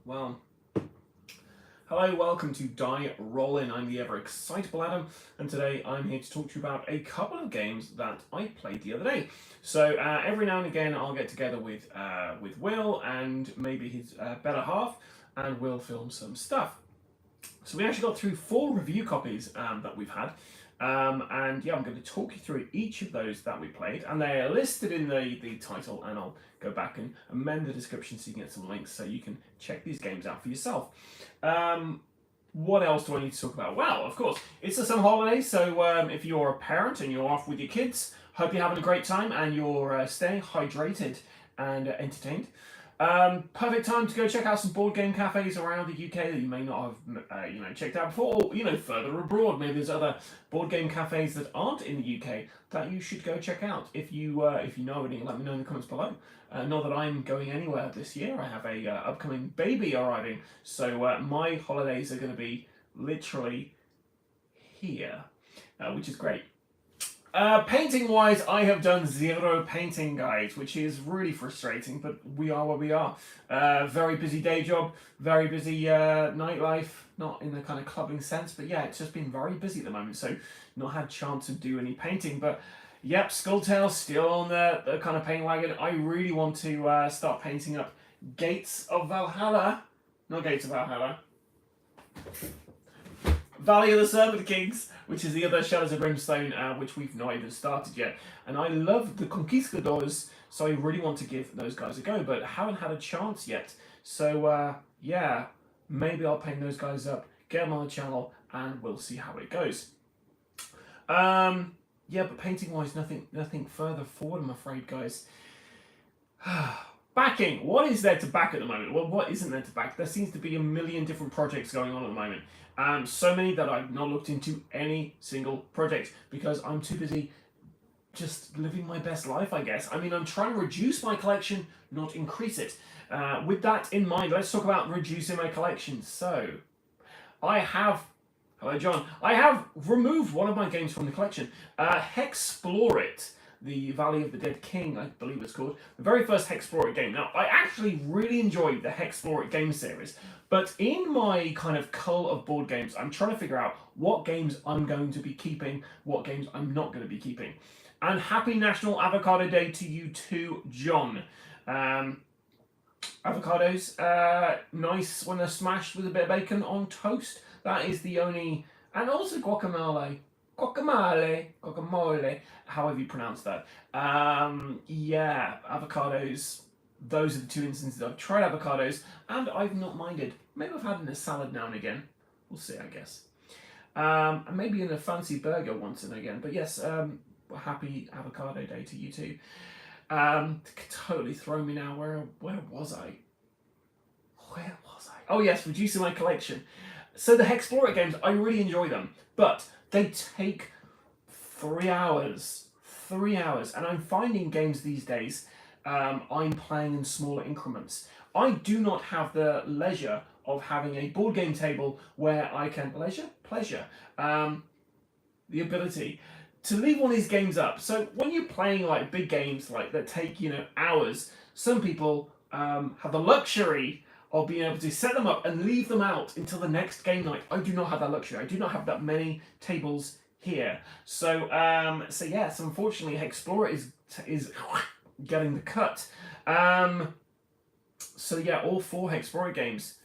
Well, hello, welcome to Die Rollin. I'm the ever excitable Adam, and today I'm here to talk to you about a couple of games that I played the other day. So every now and again, I'll get together with Will and maybe his better half, and we'll film some stuff. So we actually got through 4 review copies that we've had. And yeah, I'm going to talk you through each of those that we played, and they are listed in the title, and I'll go back and amend the description so you can get some links so you can check these games out for yourself. What else do I need to talk about? Well, of course, it's the summer holidays, so if you're a parent and you're off with your kids, hope you're having a great time and you're staying hydrated and entertained. Perfect time to go check out some board game cafes around the UK that you may not have checked out before, or further abroad. Maybe there's other board game cafes that aren't in the UK that you should go check out. If you know any, let me know in the comments below. Not that I'm going anywhere this year. I have a upcoming baby arriving, so my holidays are going to be literally here, which is great. Painting wise, I have done 0 painting, guys, which is really frustrating, but we are where we are. Very busy day job, very busy nightlife, not in the kind of clubbing sense, but yeah, it's just been very busy at the moment, so not had chance to do any painting. But yep, Skulltail still on the kind of paint wagon. I really want to start painting up Gates of Valhalla, not Gates of Valhalla, Valley of the Serpent Kings, which is the other Shadows of Brimstone, which we've not even started yet. And I love the Conquistadors, so I really want to give those guys a go, but haven't had a chance yet. So, yeah, maybe I'll paint those guys up, get them on the channel, and we'll see how it goes. Yeah, but painting-wise, nothing further forward, I'm afraid, guys. Backing. What is there to back at the moment? Well, what isn't there to back? There seems to be a million different projects going on at the moment. So many that I've not looked into any single project because I'm too busy just living my best life, I guess. I mean, I'm trying to reduce my collection, not increase it. With that in mind, let's talk about reducing my collection. So, hello John, I have removed one of my games from the collection. Hexplore-It, the Valley of the Dead King, I believe it's called. The very first Hexplore-It game. Now, I actually really enjoyed the Hexplore-It game series, but in my kind of cull of board games, I'm trying to figure out what games I'm going to be keeping, what games I'm not going to be keeping. And happy National Avocado Day to you too, John. Avocados, nice when they're smashed with a bit of bacon on toast. That is the only... And also guacamole. Guacamole, however you pronounce that. Yeah, avocados, those are the 2 instances I've tried avocados, and I've not minded. Maybe I've had in a salad now and again. We'll see, I guess. And maybe in a fancy burger once and again. But yes, happy Avocado Day to you too. Totally throw me now. Where was I? Where was I? Oh yes, reducing my collection. So the Hexplore-It games, I really enjoy them, but they take 3 hours. 3 hours. And I'm finding games these days, I'm playing in smaller increments. I do not have the leisure of having a board game table where I can... Pleasure. The ability to leave one of these games up. So when you're playing like big games like that take, hours, some people have the luxury of being able to set them up and leave them out until the next game night. I do not have that luxury. I do not have that many tables here. So yes, unfortunately, Hexplore-It is getting the cut. So yeah, all 4 Hexplore-It games.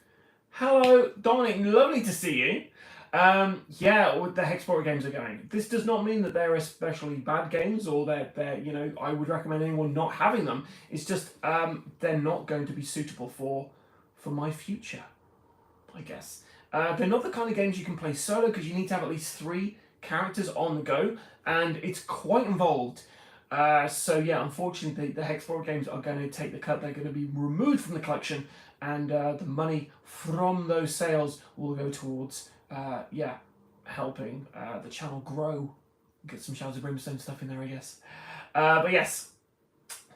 Hello, Dominic. Lovely to see you. Yeah, the Hexplore-It games are going. This does not mean that they're especially bad games or that they're I would recommend anyone not having them. It's just they're not going to be suitable for my future, I guess. They're not the kind of games you can play solo because you need to have at least 3 characters on the go, and it's quite involved. So yeah, unfortunately, the Hexplore-It games are going to take the cut. They're going to be removed from the collection, and the money from those sales will go towards helping the channel grow. Get some Shadows of Brimstone stuff in there, I guess. But yes.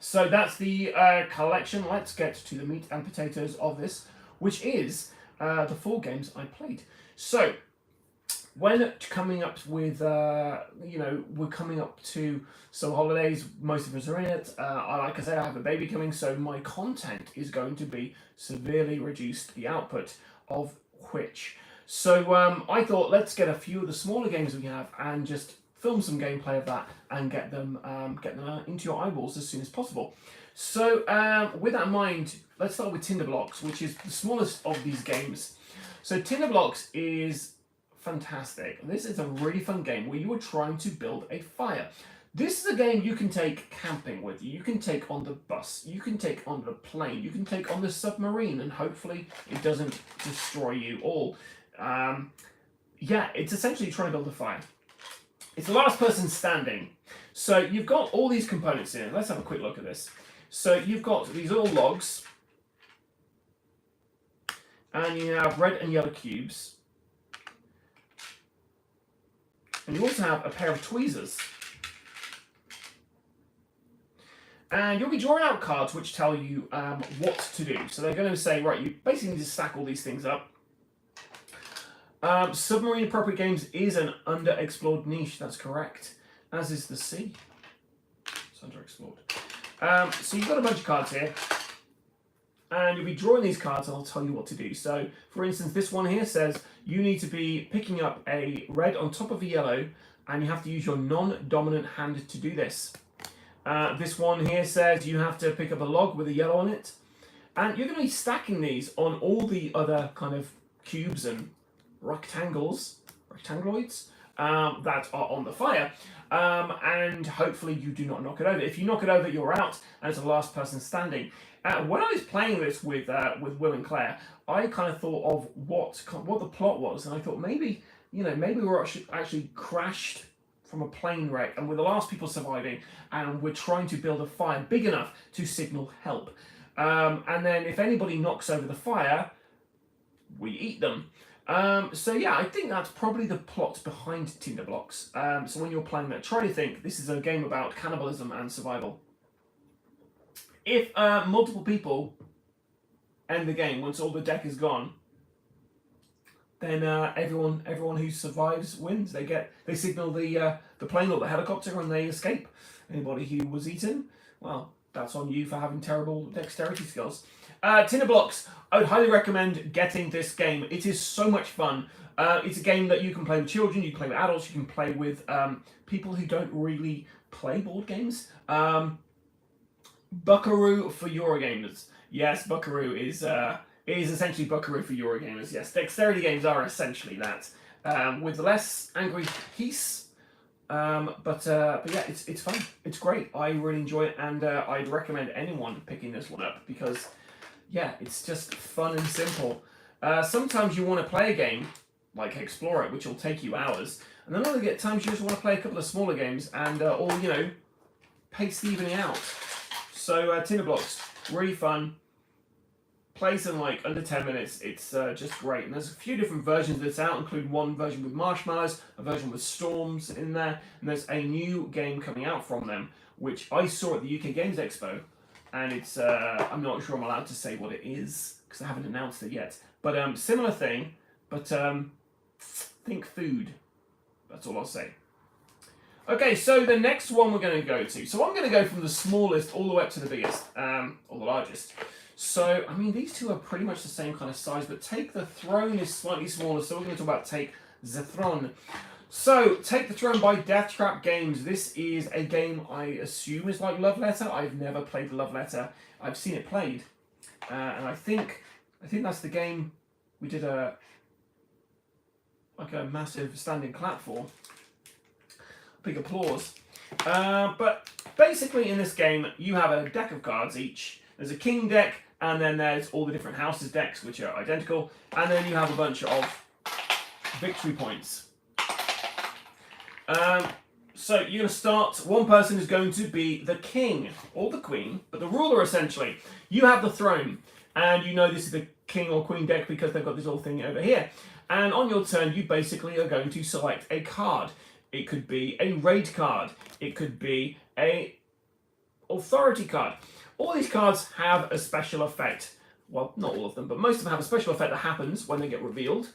So that's the collection. Let's get to the meat and potatoes of this, which is the 4 games I played. So, when coming up with, we're coming up to some holidays, most of us are in it. Like I said, I have a baby coming, so my content is going to be severely reduced, the output of which. So I thought, let's get a few of the smaller games we have and just film some gameplay of that and get them into your eyeballs as soon as possible. So with that in mind, let's start with Tinderblox, which is the smallest of these games. So Tinderblox is fantastic. This is a really fun game where you are trying to build a fire. This is a game you can take camping with you. You can take on the bus. You can take on the plane. You can take on the submarine, and hopefully it doesn't destroy you all. Yeah, it's essentially trying to build a fire. It's the last person standing. So you've got all these components here. Let's have a quick look at this. So you've got these little logs, and you have red and yellow cubes. And you also have a pair of tweezers. And you'll be drawing out cards which tell you what to do. So they're going to say, right, you basically need to stack all these things up. Submarine appropriate games is an underexplored niche, that's correct. As is the sea. It's underexplored. So you've got a bunch of cards here. And you'll be drawing these cards and I'll tell you what to do. So, for instance, this one here says you need to be picking up a red on top of a yellow, and you have to use your non-dominant hand to do this. This one here says you have to pick up a log with a yellow on it. And you're going to be stacking these on all the other kind of cubes and rectangloids that are on the fire. And hopefully you do not knock it over. If you knock it over, you're out, and it's the last person standing. When I was playing this with Will and Claire, I kind of thought of what the plot was, and I thought maybe we're actually crashed from a plane wreck, and we're the last people surviving, and we're trying to build a fire big enough to signal help. And then if anybody knocks over the fire, we eat them. So yeah, I think that's probably the plot behind Tinderblox. So when you're playing that, try to think this is a game about cannibalism and survival. If multiple people end the game once all the deck is gone, then everyone who survives wins. They signal the plane or the helicopter and they escape. Anybody who was eaten, well, that's on you for having terrible dexterity skills. Tinderblox, I would highly recommend getting this game. It is so much fun. It's a game that you can play with children, you can play with adults, you can play with people who don't really play board games. Buckaroo for Eurogamers. Yes, Buckaroo is essentially Buckaroo for Eurogamers. Yes, dexterity games are essentially that, with less angry peace. But yeah, it's fun. It's great. I really enjoy it, and I'd recommend anyone picking this one up because, yeah, it's just fun and simple. Sometimes you want to play a game like Explore It, which will take you hours, and then other times you just want to play a couple of smaller games and or pace the evening out. So Tinderblox, really fun. Plays in like under 10 minutes. It's just great. And there's a few different versions that's out, including one version with marshmallows, a version with storms in there, and there's a new game coming out from them, which I saw at the UK Games Expo, and it's I'm not sure I'm allowed to say what it is because I haven't announced it yet. But similar thing, but think food. That's all I'll say. Okay, so the next one we're going to go to. So I'm going to go from the smallest all the way up to the biggest, or the largest. So, I mean, these two are pretty much the same kind of size, but Take the Throne is slightly smaller, so we're going to talk about Take the Throne. So, Take the Throne by Death Trap Games. This is a game I assume is like Love Letter. I've never played Love Letter. I've seen it played, and I think that's the game we did a massive standing clap for. Big applause. But basically in this game, you have a deck of cards each. There's a king deck, and then there's all the different houses decks, which are identical. And then you have a bunch of victory points. So you're going to start, one person is going to be the king, or the queen, but the ruler essentially. You have the throne, and you know this is the king or queen deck because they've got this little thing over here. And on your turn, you basically are going to select a card. It could be a raid card. It could be a authority card. All these cards have a special effect. Well, not all of them, but most of them have a special effect that happens when they get revealed.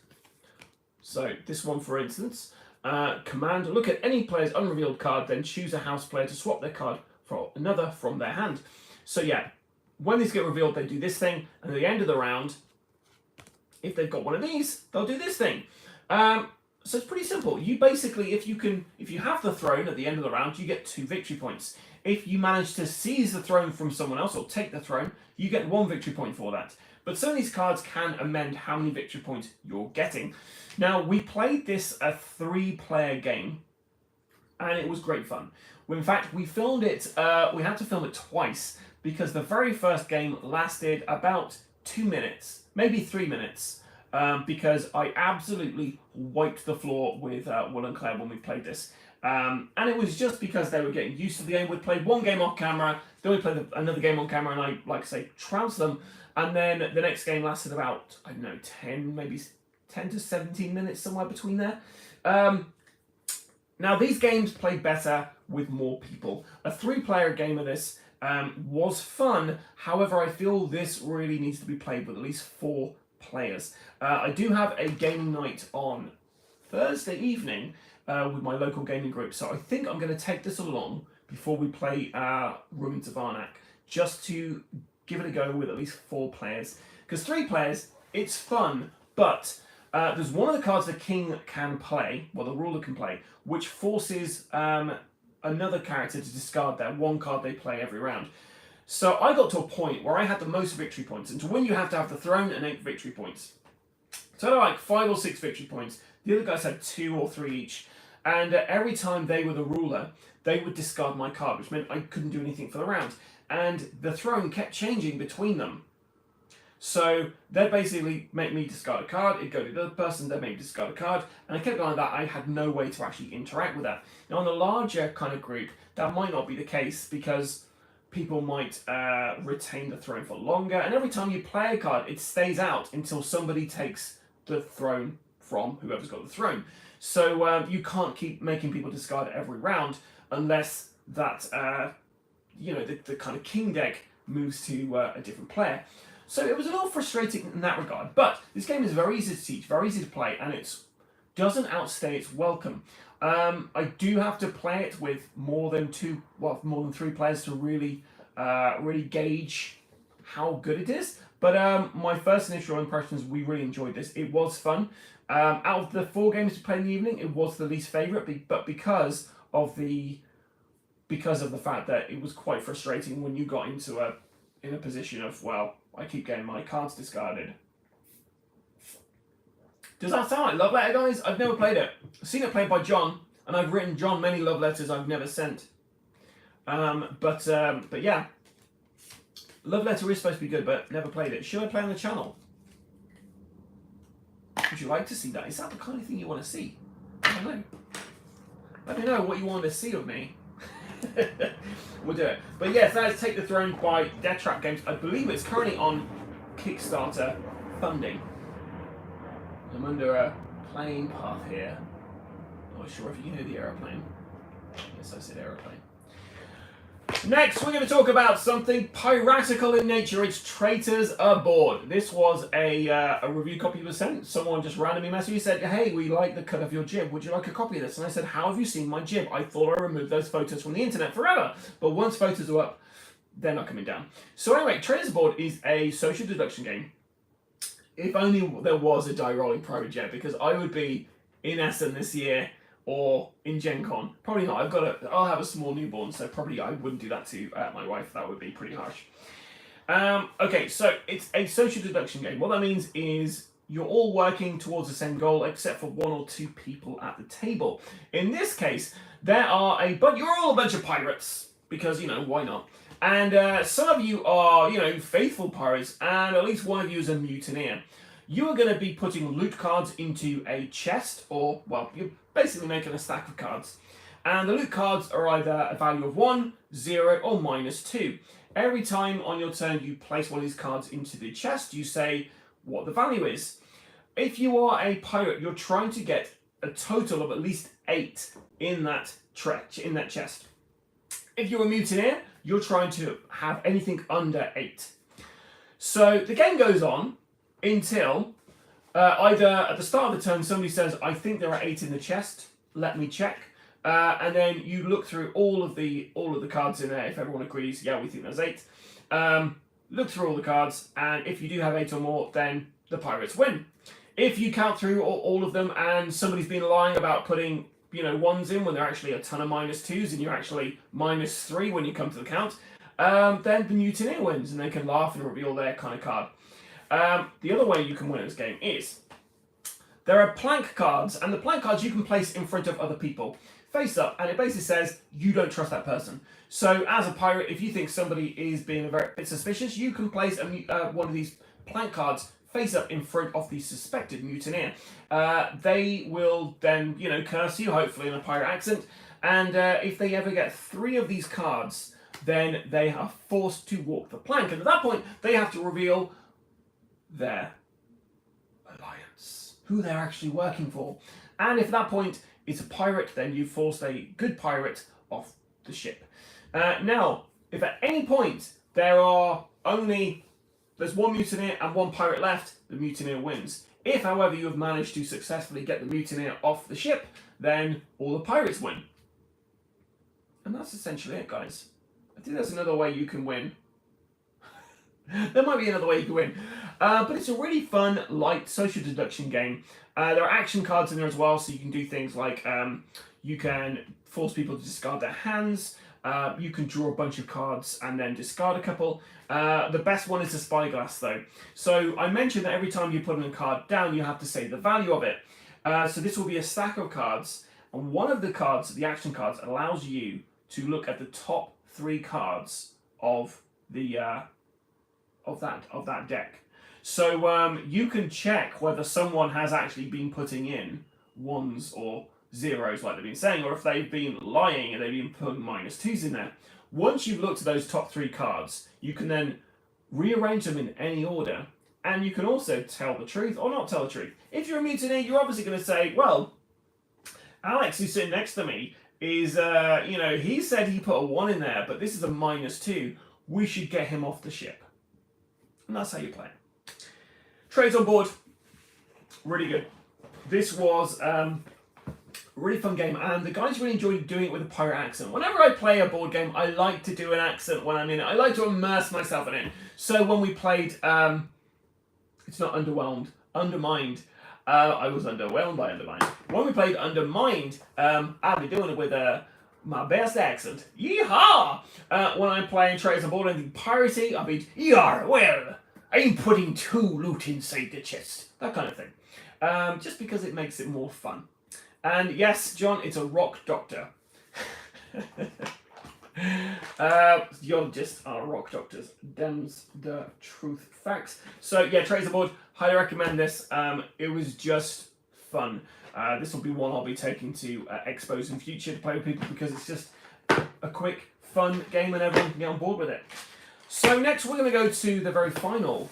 So this one, for instance, command, look at any player's unrevealed card, then choose a house player to swap their card for another from their hand. So yeah, when these get revealed, they do this thing, and at the end of the round, if they've got one of these, they'll do this thing. So it's pretty simple. You basically, if you have the throne at the end of the round, you get 2 victory points. If you manage to seize the throne from someone else or take the throne, you get 1 victory point for that. But some of these cards can amend how many victory points you're getting. Now, we played this a 3-player game, and it was great fun. In fact, we filmed it, we had to film it twice, because the very first game lasted about 2 minutes, maybe 3 minutes, because I absolutely wiped the floor with Will and Claire when we played this. And it was just because they were getting used to the game. We played one game off camera, then we played another game on camera, and I, like I say, trounced them. And then the next game lasted about, I don't know, 10 to 17 minutes, somewhere between there. Now, these games play better with more people. A 3-player game of this was fun. However, I feel this really needs to be played with at least 4 players. I do have a gaming night on Thursday evening with my local gaming group, so I think I'm going to take this along before we play Ruins of Arnak, just to give it a go with at least 4 players. Because 3 players, it's fun, but there's one of the cards the king can play, well, the ruler can play, which forces another character to discard that one card they play every round. So I got to a point where I had the most victory points, and to win you have to have the throne and 8 victory points. So I had like 5 or 6 victory points. The other guys had 2 or 3 each. And every time they were the ruler, they would discard my card, which meant I couldn't do anything for the round. And the throne kept changing between them. So they'd basically make me discard a card, it'd go to the other person, they'd make me discard a card, and I kept going like that. I had no way to actually interact with that. Now, in a larger kind of group, that might not be the case, because people might retain the throne for longer, and every time you play a card, it stays out until somebody takes the throne from whoever's got the throne. So you can't keep making people discard every round unless that, the kind of king deck moves to a different player. So it was a little frustrating in that regard, but this game is very easy to teach, very easy to play, and it doesn't outstay its welcome. I do have to play it with more than 3 players to really gauge how good it is. But my first initial impressions, we really enjoyed this. It was fun. Out of the 4 games to play in the evening, it was the least favourite, but because of the fact that it was quite frustrating when you got in a position of, well, I keep getting my cards discarded. Does that sound like love letter, guys? I've never played it. I've seen it played by John, and I've written John many love letters I've never sent. But yeah, love letter is supposed to be good, but never played it. Should I play on the channel? Would you like to see that? Is that the kind of thing you want to see? I don't know. Let me know what you want to see of me. We'll do it. But yes, that is Take the Throne by Death Trap Games. I believe it's currently on Kickstarter funding. I'm under a plane path here. Not sure if you can hear the aeroplane. Yes, I said aeroplane. Next, we're going to talk about something piratical in nature. It's Traitors Aboard. This was a review copy was sent. Someone just randomly messaged me, said, hey, we like the cut of your jib. Would you like a copy of this? And I said, how have you seen my jib? I thought I removed those photos from the internet forever. But once photos are up, they're not coming down. So anyway, Traitors Aboard is a social deduction game. If only there was a Die Rollin private jet, because I would be in Essen this year or in Gen Con. Probably not. I'll have a small newborn, so probably I wouldn't do that to my wife. That would be pretty harsh. Okay, so it's a social deduction game. What that means is you're all working towards the same goal, except for 1 or 2 people at the table. In this case, you're all a bunch of pirates, because, why not? And some of you are, faithful pirates, and at least one of you is a mutineer. You are going to be putting loot cards into a chest, or, well, you're basically making a stack of cards. And the loot cards are either a value of 1, 0, or -2. Every time on your turn you place one of these cards into the chest, you say what the value is. If you are a pirate, you're trying to get a total of at least 8 in that chest. If you're a mutineer, you're trying to have anything under 8. So the game goes on until Either at the start of the turn, somebody says, I think there are 8 in the chest, let me check. And then you look through all of the cards in there. If everyone agrees, yeah, we think there's 8. Look through all the cards, and if you do have 8 or more, then the pirates win. If you count through all of them and somebody's been lying about putting, you know, 1s in when they're actually a ton of -2s and you're actually -3 when you come to the count, then the mutineer wins and they can laugh and reveal their kind of card. The other way you can win this game is there are plank cards, and the plank cards you can place in front of other people, face up, and it basically says you don't trust that person. So as a pirate, if you think somebody is being a bit suspicious, you can place one of these plank cards face up in front of the suspected mutineer. They will then, you know, curse you, hopefully in a pirate accent, and if they ever get 3 of these cards, then they are forced to walk the plank, and at that point they have to reveal their alliance, who they're actually working for. And if at that point it's a pirate, then you forced a good pirate off the ship. Now, if at any point there's 1 mutineer and 1 pirate left, the mutineer wins. If, however, you have managed to successfully get the mutineer off the ship, then all the pirates win. And that's essentially it, guys. I think there's another way you can win. There might be another way you can win. But it's a really fun, light social deduction game. There are action cards in there as well, so you can do things like you can force people to discard their hands. You can draw a bunch of cards and then discard a couple. The best one is the spyglass, though. So I mentioned that every time you put a card down, you have to say the value of it. So this will be a stack of cards, and one of the cards, the action cards, allows you to look at the top 3 cards of the of that deck. So you can check whether someone has actually been putting in 1s or 0s like they've been saying, or if they've been lying and they've been putting -2s in there. Once you've looked at those top 3 cards, you can then rearrange them in any order, and you can also tell the truth or not tell the truth. If you're a mutineer, you're obviously going to say, well, Alex, who's sitting next to me, is, you know, he said he put a 1 in there, but this is a -2. We should get him off the ship. And that's how you play it. Trades on board. Really good. This was a really fun game, and the guys really enjoyed doing it with a pirate accent. Whenever I play a board game, I like to do an accent when I'm in it. I like to immerse myself in it. So when we played, it's not Undermined. I was underwhelmed by Undermined. When we played Undermined, I'll be doing it with my best accent. Yeehaw! When I'm playing Traitors on board and the piracy, I'll be, yar, well, I'm putting 2 loot inside the chest. That kind of thing. Just because it makes it more fun. And yes, John, it's a rock doctor. Geologists are rock doctors. Them's the truth facts. So yeah, Traitors on board, highly recommend this. It was just fun. This will be one I'll be taking to expos in future to play with people, because it's just a quick, fun game and everyone can get on board with it. So next we're going to go to the very final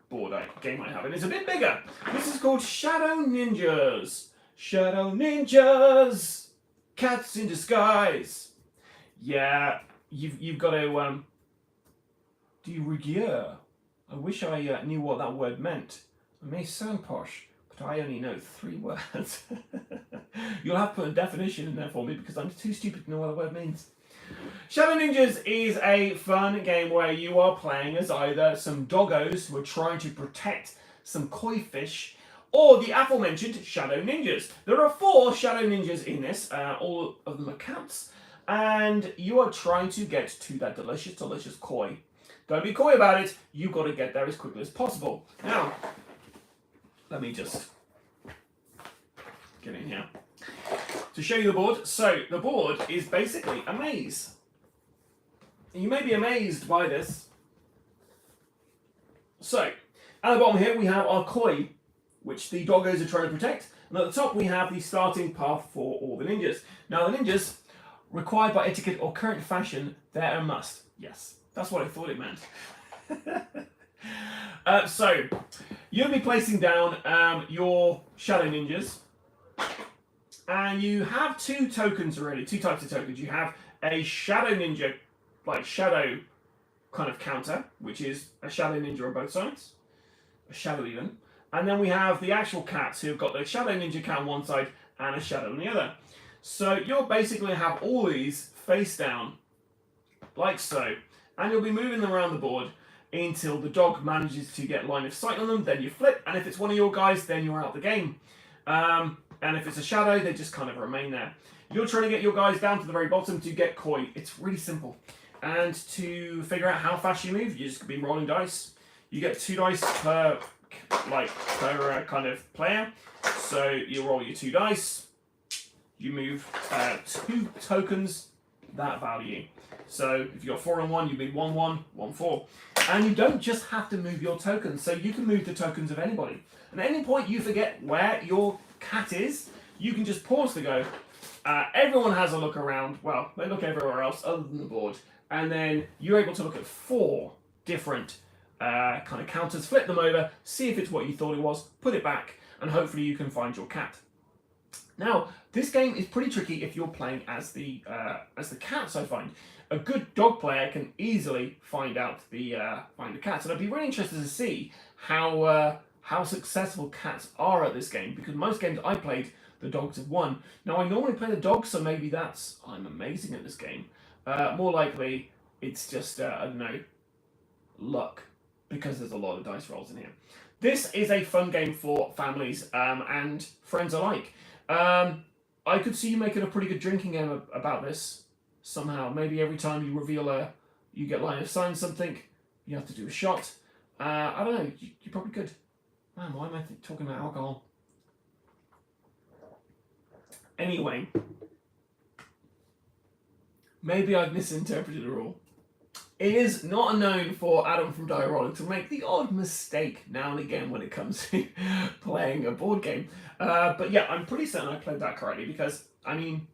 board game I have, and it's a bit bigger. This is called Shadow Ninjas. Shadow Ninjas! Cats in disguise! Yeah, you've got to de rigueur. I wish I knew what that word meant. It may sound posh, but I only know 3 words. You'll have to put a definition in there for me, because I'm too stupid to know what the word means. Shadow Ninjas is a fun game where you are playing as either some doggos who are trying to protect some koi fish, or the aforementioned Shadow Ninjas. There are 4 Shadow Ninjas in this, all of them are cats, and you are trying to get to that delicious, delicious koi. Don't be coy about it, you've got to get there as quickly as possible. Now, let me just get in here to show you the board. So, the board is basically a maze. You may be amazed by this. So, at the bottom here we have our koi, which the doggos are trying to protect. And at the top we have the starting path for all the ninjas. Now the ninjas, required by etiquette or current fashion, they're a must. Yes, that's what I thought it meant. So, you'll be placing down your shadow ninjas. And you have 2 tokens already, 2 types of tokens. You have a shadow ninja, like shadow kind of counter, which is a shadow ninja on both sides. A shadow even. And then we have the actual cats who've got the Shadow Ninja cat on one side and a shadow on the other. So you'll basically have all these face down, like so, and you'll be moving them around the board until the dog manages to get line of sight on them. Then you flip, and if it's one of your guys, then you're out the game. And if it's a shadow, they just kind of remain there. You're trying to get your guys down to the very bottom to get koi. It's really simple. And to figure out how fast you move, you just be rolling dice. You get 2 dice per kind of player. So you roll your 2 dice. You move 2 tokens that value. So if you're 4 and 1, you move 1 1, 1 4. And you don't just have to move your tokens. So you can move the tokens of anybody. And at any point you forget where your cat is, you can just pause to go. Everyone has a look around. Well, they look everywhere else other than the board. And then you're able to look at 4 different kind of counters, flip them over, see if it's what you thought it was, put it back, and hopefully you can find your cat. Now, this game is pretty tricky if you're playing as the cats, I find. A good dog player can easily find the cats, and I'd be really interested to see how successful cats are at this game, because most games I played, the dogs have won. Now, I normally play the dogs, so maybe I'm amazing at this game. More likely, it's just, I don't know, luck, because there's a lot of dice rolls in here. This is a fun game for families and friends alike. I could see you making a pretty good drinking game about this somehow. Maybe every time you reveal you get line of sight on something, you have to do a shot. I don't know, you probably could. Man, why am I talking about alcohol? Anyway, maybe I've misinterpreted the rule. It is not unknown for Adam from Die Rollin to make the odd mistake now and again when it comes to playing a board game. But yeah, I'm pretty certain I played that correctly because, I mean,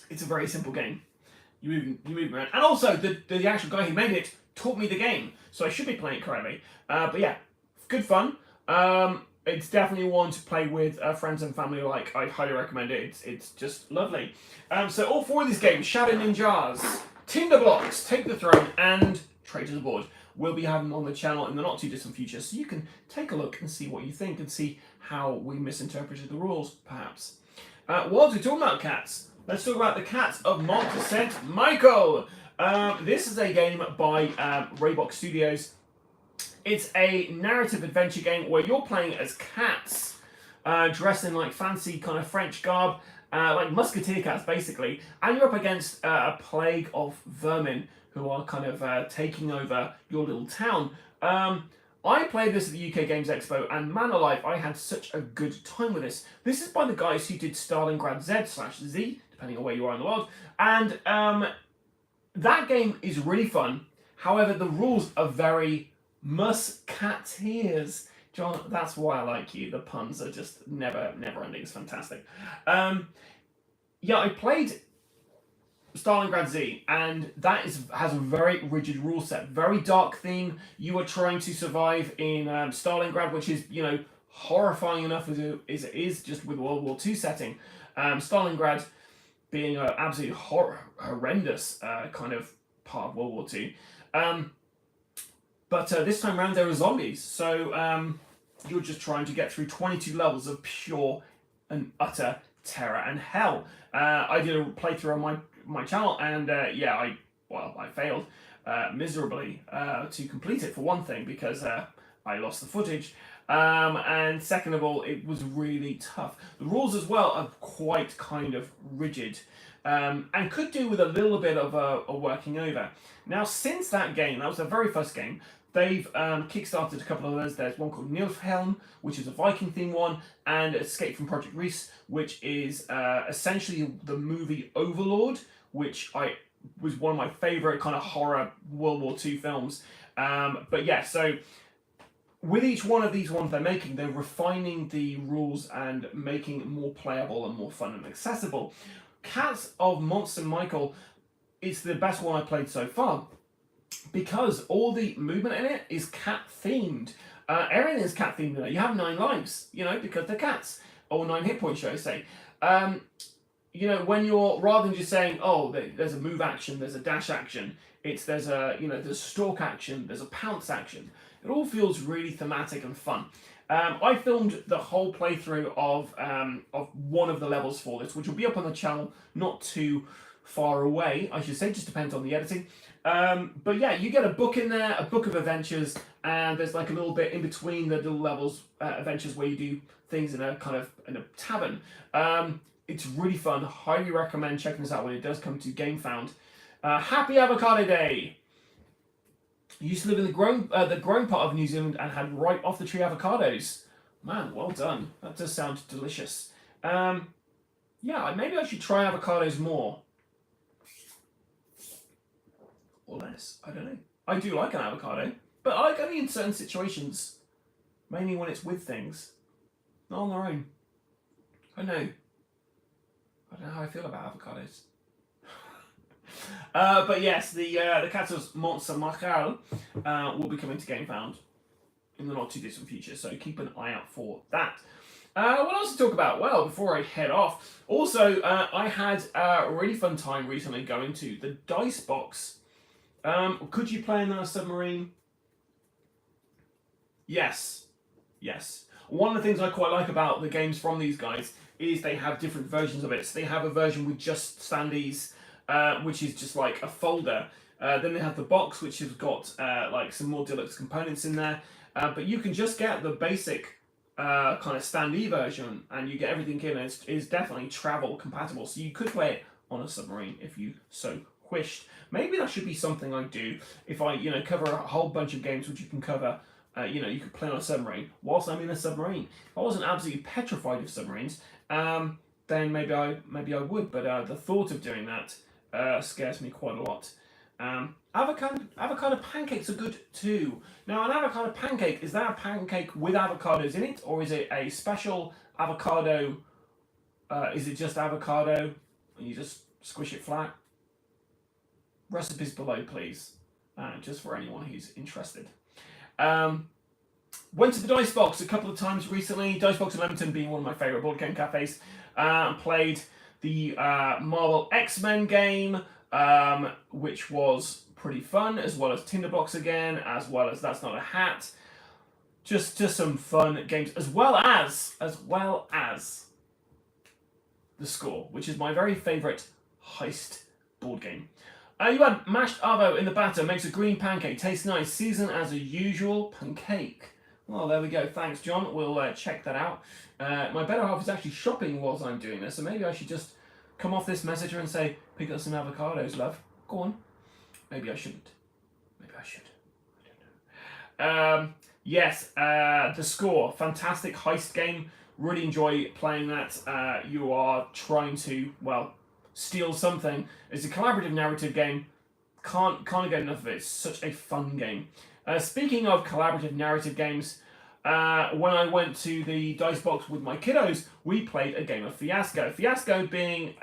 it's a very simple game. You move around. And also, the actual guy who made it taught me the game, so I should be playing it correctly. But yeah, good fun. It's definitely one to play with friends and family alike. I highly recommend it. It's just lovely. So all 4 of these games, Shadow Ninjas, Tinderblox, Take the Throne, and Traitors Aboard, will be having on the channel in the not too distant future, so you can take a look and see what you think and see how we misinterpreted the rules, perhaps. Whilst we're talking about cats, let's talk about the Cats of Mont Saint Michael. This is a game by Raybox Studios. It's a narrative adventure game where you're playing as cats, dressed in like fancy kind of French garb, like musketeer cats basically, and you're up against a plague of vermin who are kind of taking over your little town. I played this at the UK Games Expo, and man alive, I had such a good time with this. This is by the guys who did Stalingrad Z/Z, depending on where you are in the world, and that game is really fun. However, the rules are very musketeers. John, that's why I like you. The puns are just never ending. It's fantastic. Yeah, I played Stalingrad Z, and that has a very rigid rule set, very dark theme. You are trying to survive in Stalingrad, which is, you know, horrifying enough as it is just with World War II setting. Stalingrad being an absolutely horrendous kind of part of World War II. But this time around there are zombies, so you're just trying to get through 22 levels of pure and utter terror and hell. I did a playthrough on my channel, and yeah, I failed miserably to complete it, for one thing, because I lost the footage, and second of all, it was really tough. The rules as well are quite kind of rigid, and could do with a little bit of a working over. Now, since that game, that was the very first game, they've kickstarted a couple of others. There's one called Nilfhelm, which is a Viking themed one, and Escape from Project Reese, which is essentially the movie Overlord, which was one of my favourite kind of horror World War II films. But yeah, so with each one of these ones they're making, they're refining the rules and making it more playable and more fun and accessible. Cats of Mont Saint Michael is the best one I've played so far, because all the movement in it is cat themed. Everything is cat themed in it. You have 9 lives, you know, because they're cats, or 9 hit points, should I say. You know, when you're, rather than just saying, oh, there's a move action, there's a dash action, there's a stalk action, there's a pounce action. It all feels really thematic and fun. I filmed the whole playthrough of one of the levels for this, which will be up on the channel not too far away, I should say, just depends on the editing. But yeah, you get a book in there, a book of adventures, and there's like a little bit in between the little levels, adventures where you do things in a tavern. It's really fun. Highly recommend checking this out when it does come to GameFound. Happy Avocado Day! I used to live in the grown part of New Zealand and had right off the tree avocados. Man, well done. That does sound delicious. Yeah, maybe I should try avocados more. Or less. I don't know. I do like an avocado, but I like only in certain situations. Mainly when it's with things. Not on their own. I know. I don't know how I feel about avocados. But yes, the Catos Monster Machal will be coming to GameFound in the not too distant future, so keep an eye out for that. What else to talk about? Well, before I head off, also I had a really fun time recently going to the Dice Box. Could you play in a submarine? Yes. Yes. One of the things I quite like about the games from these guys is they have different versions of it. So they have a version with just standees, which is just like a folder. Then they have the box, which has got like some more deluxe components in there. But you can just get the basic kind of standee version, and you get everything in. It's definitely travel compatible, so you could play it on a submarine if you so wished. Maybe that should be something I do if I cover a whole bunch of games which you can cover. You could play on a submarine whilst I'm in a submarine. If I wasn't absolutely petrified of submarines, then maybe I would. But the thought of doing that scares me quite a lot. Avocado pancakes are good too. Now, an avocado pancake, is that a pancake with avocados in it, or is it a special avocado? Is it just avocado and you just squish it flat? Recipes below, please, just for anyone who's interested. Went to the Dice Box a couple of times recently. Dice Box in Leamington being one of my favourite board game cafes. Played the Marvel X-Men game, which was pretty fun, as well as Tinderblox again, as well as That's Not a Hat. Just some fun games, as well as The Score, which is my very favourite heist board game. You had mashed avo in the batter, makes a green pancake, tastes nice, season as a usual pancake. Well, there we go. Thanks, John. We'll check that out. My better half is actually shopping whilst I'm doing this, so maybe I should just come off this messenger and say, pick up some avocados, love. Go on. Maybe I shouldn't. Maybe I should. I don't know. Yes, The Score. Fantastic heist game. Really enjoy playing that. You are trying to, well, steal something. It's a collaborative narrative game. Can't get enough of it. It's such a fun game. Speaking of collaborative narrative games, when I went to the Dice Box with my kiddos, we played a game of Fiasco. Fiasco being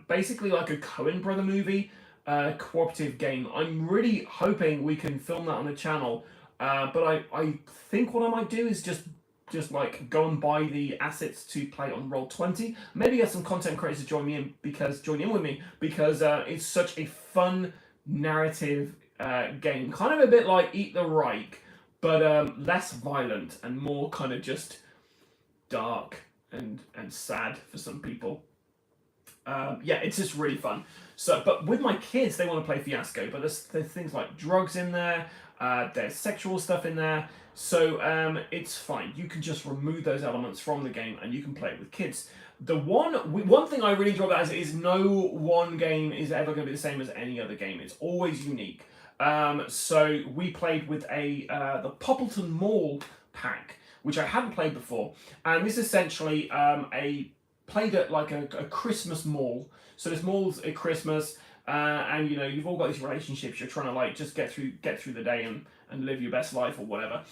basically like a Coen brother movie, cooperative game. I'm really hoping we can film that on the channel, but I think what I might do is just like go and buy the assets to play on Roll20. Maybe get some content creators to join in with me because it's such a fun narrative game, kind of a bit like Eat the Reich, but less violent and more kind of just dark and sad for some people. Yeah, it's just really fun. So, but with my kids, they want to play Fiasco, but there's things like drugs in there, there's sexual stuff in there, so it's fine. You can just remove those elements from the game and you can play it with kids. The one thing I really enjoy about it is no one game is ever going to be the same as any other game. It's always unique. So we played with the Poppleton Mall pack, which I hadn't played before, and this is essentially played at like a Christmas mall. So this mall's at Christmas, and you've all got these relationships. You're trying to like just get through the day and live your best life or whatever.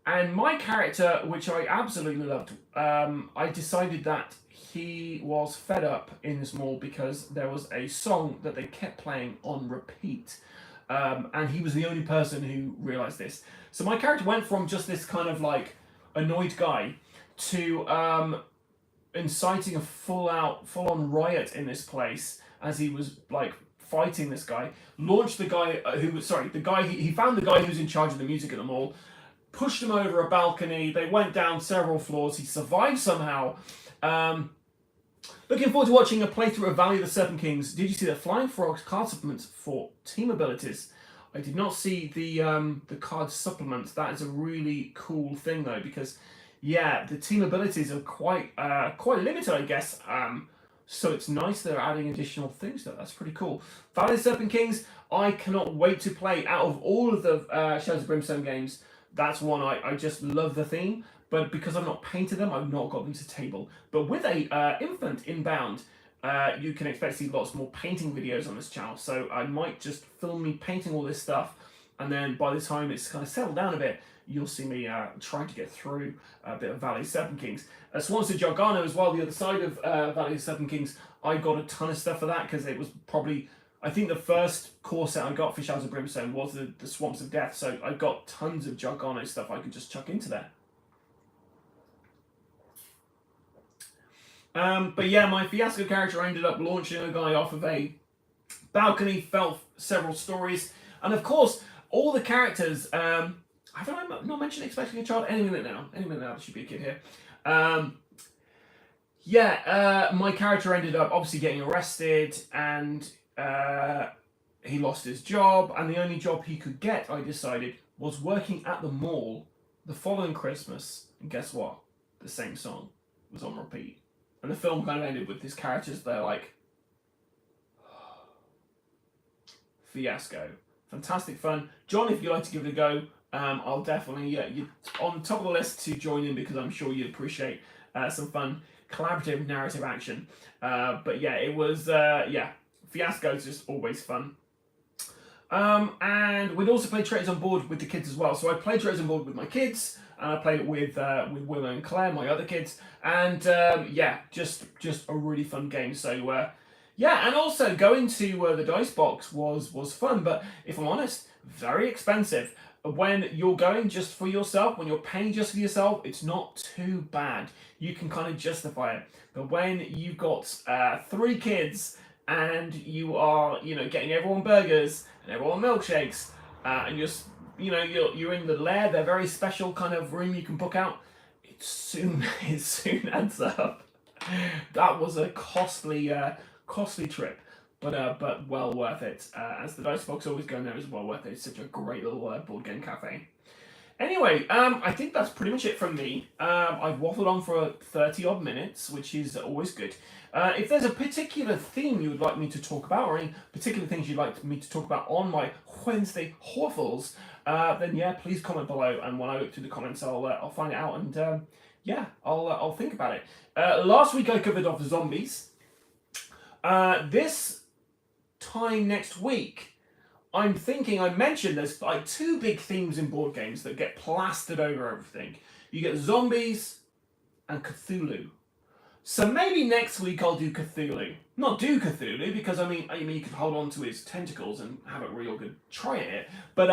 And my character, which I absolutely loved, I decided that he was fed up in this mall because there was a song that they kept playing on repeat. And he was the only person who realised this. So my character went from just this kind of like annoyed guy to inciting a full-on riot in this place as he was like fighting this guy, launched the guy he found the guy who's in charge of the music at the mall, pushed him over a balcony, they went down several floors, he survived somehow. Looking forward to watching a playthrough of Valley of the Serpent Kings. Did you see the Flying Frogs card supplements for team abilities? I did not see the card supplements. That is a really cool thing though, because yeah, the team abilities are quite limited, I guess. So it's nice they're adding additional things though. That's pretty cool. Valley of the Serpent Kings, I cannot wait to play. Out of all of the Shadows of Brimstone games, that's one I just love the theme. But because I've not painted them, I've not got them to table. But with a Infinite Inbound, you can expect to see lots more painting videos on this channel. So I might just film me painting all this stuff, and then by the time it's kind of settled down a bit, you'll see me trying to get through a bit of Valley of Serpent Kings. Swans of Jargano as well, the other side of Valley of Serpent Kings, I got a ton of stuff for that because it was probably, I think the first core set I got for Shadows of Brimstone was the Swamps of Death, so I got tons of Jargano stuff I could just chuck into there. But yeah, my Fiasco character ended up launching a guy off of a balcony, fell several stories, and of course, all the characters, have I not mentioned expecting a child? Any minute now, there should be a kid here. My character ended up obviously getting arrested, and he lost his job, and the only job he could get, I decided, was working at the mall the following Christmas, and guess what? The same song was on repeat. And the film kind of ended with these characters, they're like, Fiasco. Fantastic fun. John, if you'd like to give it a go, I'll definitely, you're on top of the list to join in, because I'm sure you'd appreciate some fun collaborative narrative action. But yeah, it was, Fiasco is just always fun. And we'd also play Traitors on board with the kids as well. So I played Traitors on board with my kids, and I played it with Willow and Claire, my other kids, and just a really fun game. So and also going to the dice box was fun, but if I'm honest, very expensive. When you're going just for yourself, when you're paying just for yourself, it's not too bad. You can kind of justify it. But when you've got 3 kids and you are, getting everyone burgers and everyone milkshakes, and you're in the lair, their very special kind of room you can book out, it soon adds up. That was a costly trip, but well worth it. As the dice box always go there, is well worth it. It's such a great little board game cafe. Anyway, I think that's pretty much it from me. I've waffled on for 30 odd minutes, which is always good. If there's a particular theme you would like me to talk about, or any particular things you'd like me to talk about on my Wednesday Waffles, then yeah, please comment below, and when I look through the comments, I'll find it out, and I'll think about it. Last week I covered off zombies. This time next week, I'm thinking, I mentioned there's like 2 big themes in board games that get plastered over everything. You get zombies and Cthulhu. So maybe next week I'll do Cthulhu. Not do Cthulhu, because I mean you could hold on to his tentacles and have a real good try at it. But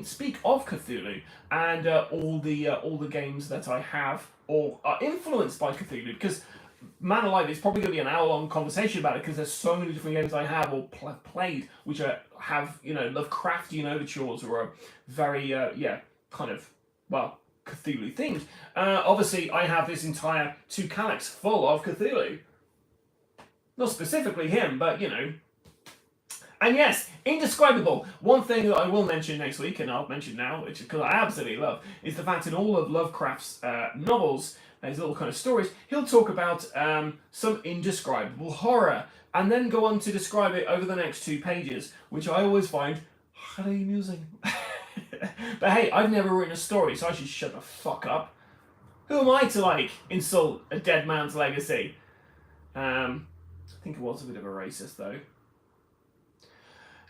speak of Cthulhu and all the games that I have or are influenced by Cthulhu, because Man Alive is probably going to be an hour-long conversation about it, because there's so many different games I have or played which have Lovecraftian overtures, or are very Cthulhu themed. Obviously, I have this entire 2 calyx full of Cthulhu. Not specifically him, but And yes, Indescribable. One thing that I will mention next week, and I'll mention now, which because I absolutely love, is the fact in all of Lovecraft's novels, his little kind of stories, he'll talk about some indescribable horror, and then go on to describe it over the next 2 pages, which I always find highly amusing. But hey, I've never written a story, so I should shut the fuck up. Who am I to insult a dead man's legacy? I think it was a bit of a racist though.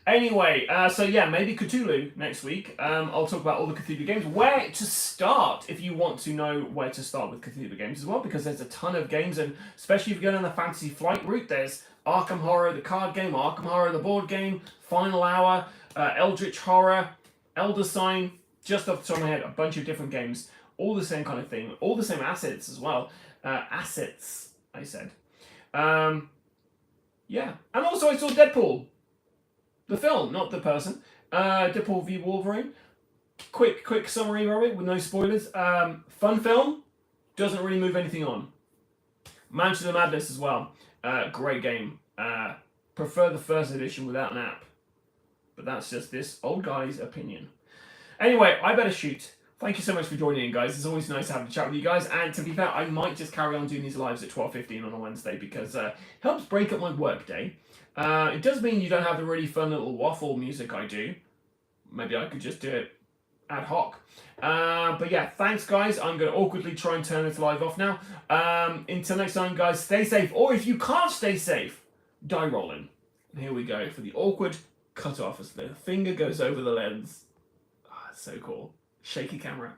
Anyway, maybe Cthulhu next week. I'll talk about all the Cthulhu games. Where to start, if you want to know where to start with Cthulhu games as well, because there's a ton of games, and especially if you're going on the Fantasy Flight route, there's Arkham Horror, the card game, Arkham Horror, the board game, Final Hour, Eldritch Horror, Elder Sign, just off the top of my head, a bunch of different games, all the same kind of thing, all the same assets as well. Assets, I said. Yeah. And also I saw Deadpool. The film, not the person. Deadpool v Wolverine. Quick summary, Robert, with no spoilers. Fun film. Doesn't really move anything on. Mansion of the Madness as well. Great game. Prefer the first edition without an app. But that's just this old guy's opinion. Anyway, I better shoot. Thank you so much for joining in, guys. It's always nice to have a chat with you guys. And to be fair, I might just carry on doing these lives at 12:15 on a Wednesday because it helps break up my work day. It does mean you don't have the really fun little waffle music I do. Maybe I could just do it ad hoc. But yeah, thanks, guys. I'm going to awkwardly try and turn this live off now. Until next time, guys, stay safe. Or if you can't stay safe, die rolling. And here we go for the awkward cut off as the finger goes over the lens. Ah, so cool. Shaky camera.